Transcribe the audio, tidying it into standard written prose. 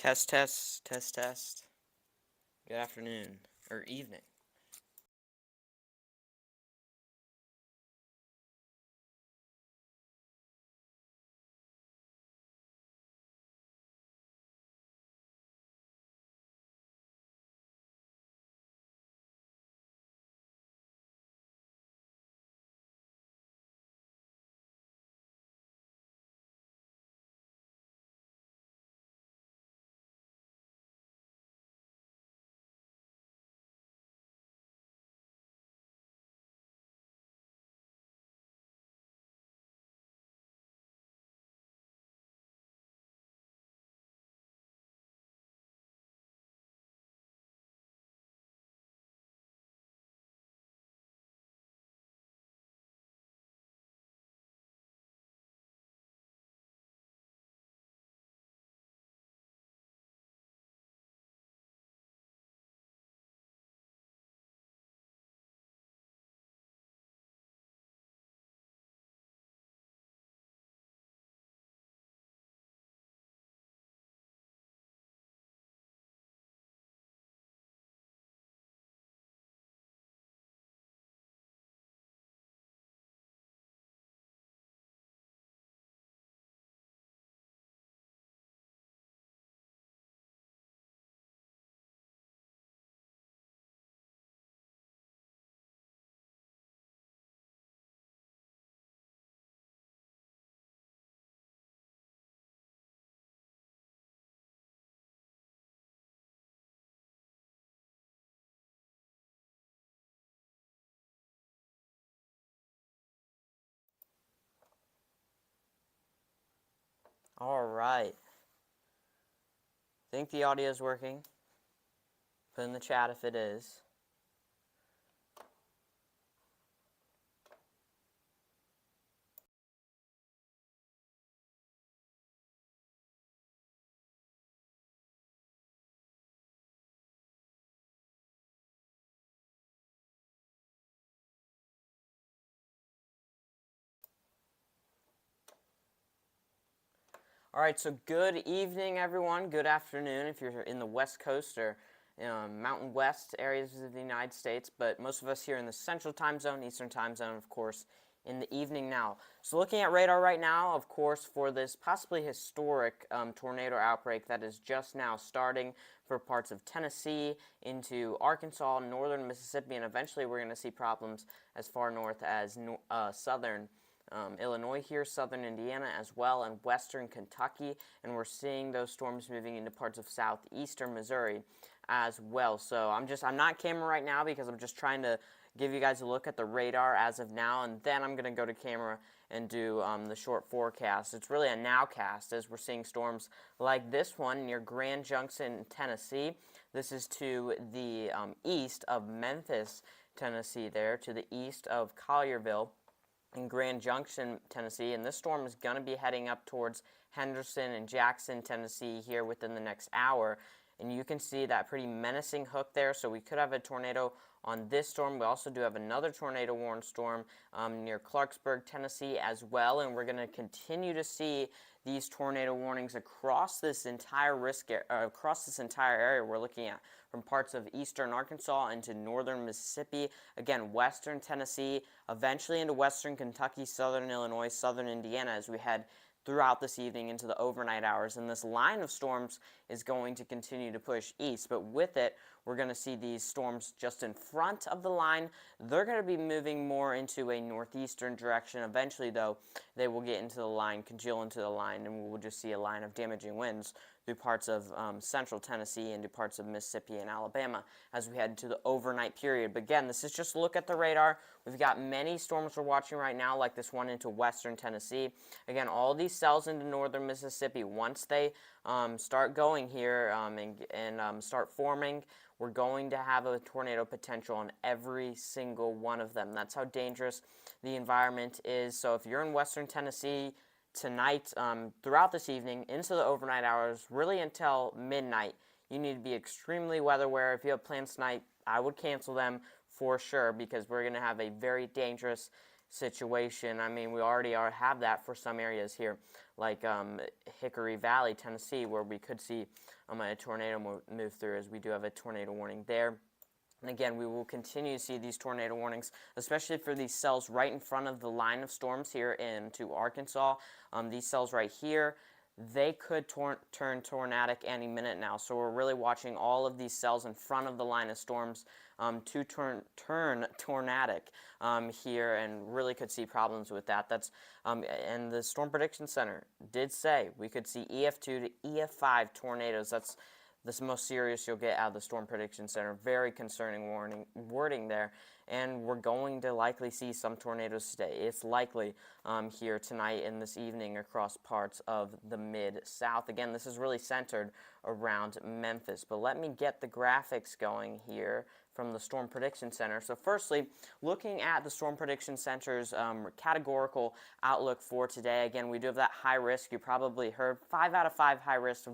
Test, test, test, test. Good afternoon, or evening. All right. Think the audio is working? Put in the chat if it is. All right, so good evening, everyone. Good afternoon if you're in the West Coast or Mountain West areas of the United States, but most of us here in the Central Time Zone, Eastern Time Zone, of course, in the evening now. So looking at radar right now, of course, for this possibly historic tornado outbreak that is just now starting for parts of Tennessee into Arkansas, northern Mississippi, and eventually we're going to see problems as far north as southern Illinois here, southern Indiana as well, and western Kentucky, and we're seeing those storms moving into parts of southeastern Missouri as well. So I'm not camera right now because I'm just trying to give you guys a look at the radar as of now, and then I'm going to go to camera and do the short forecast. It's really a nowcast as we're seeing storms like this one near Grand Junction, Tennessee. This is to the east of Memphis, Tennessee there, to the east of Collierville in Grand Junction, Tennessee, and this storm is going to be heading up towards Henderson and Jackson, Tennessee here within the next hour. And you can see that pretty menacing hook there, so we could have a tornado on this storm. We also do have another tornado warned storm near Clarksburg, Tennessee as well, and we're going to continue to see these tornado warnings across this entire area we're looking at, from parts of eastern Arkansas into northern Mississippi, again western Tennessee, eventually into western Kentucky, southern Illinois, southern Indiana as we head throughout this evening into the overnight hours. And this line of storms is going to continue to push east, but with it we're going to see these storms just in front of the line. They're going to be moving more into a northeastern direction. Eventually, though, they will get into the line, congeal into the line, and we will just see a line of damaging winds through parts of central Tennessee and to parts of Mississippi and Alabama as we head into the overnight period. But again, this is just a look at the radar. We've got many storms we're watching right now, like this one into western Tennessee. Again, all these cells into northern Mississippi, once they start going here and start forming, we're going to have a tornado potential on every single one of them. That's how dangerous the environment is. So if you're in western Tennessee tonight, throughout this evening, into the overnight hours, really until midnight, you need to be extremely weather aware. If you have plans tonight, I would cancel them for sure because we're going to have a very dangerous situation. I mean, we already have that for some areas here, like Hickory Valley, Tennessee, where we could see a tornado move through, as we do have a tornado warning there. And again, we will continue to see these tornado warnings, especially for these cells right in front of the line of storms here into Arkansas. These cells right here, they could turn tornadic any minute now. So we're really watching all of these cells in front of the line of storms to turn tornadic here, and really could see problems with that. And the Storm Prediction Center did say we could see EF2 to EF5 tornadoes. That's the most serious you'll get out of the Storm Prediction Center. Very concerning wording there. And we're going to likely see some tornadoes today. It's likely here tonight and this evening across parts of the Mid-South. Again, this is really centered around Memphis. But let me get the graphics going here from the Storm Prediction Center. So firstly, looking at the Storm Prediction Center's categorical outlook for today. Again, we do have that high risk. You probably heard 5 out of 5 high risk.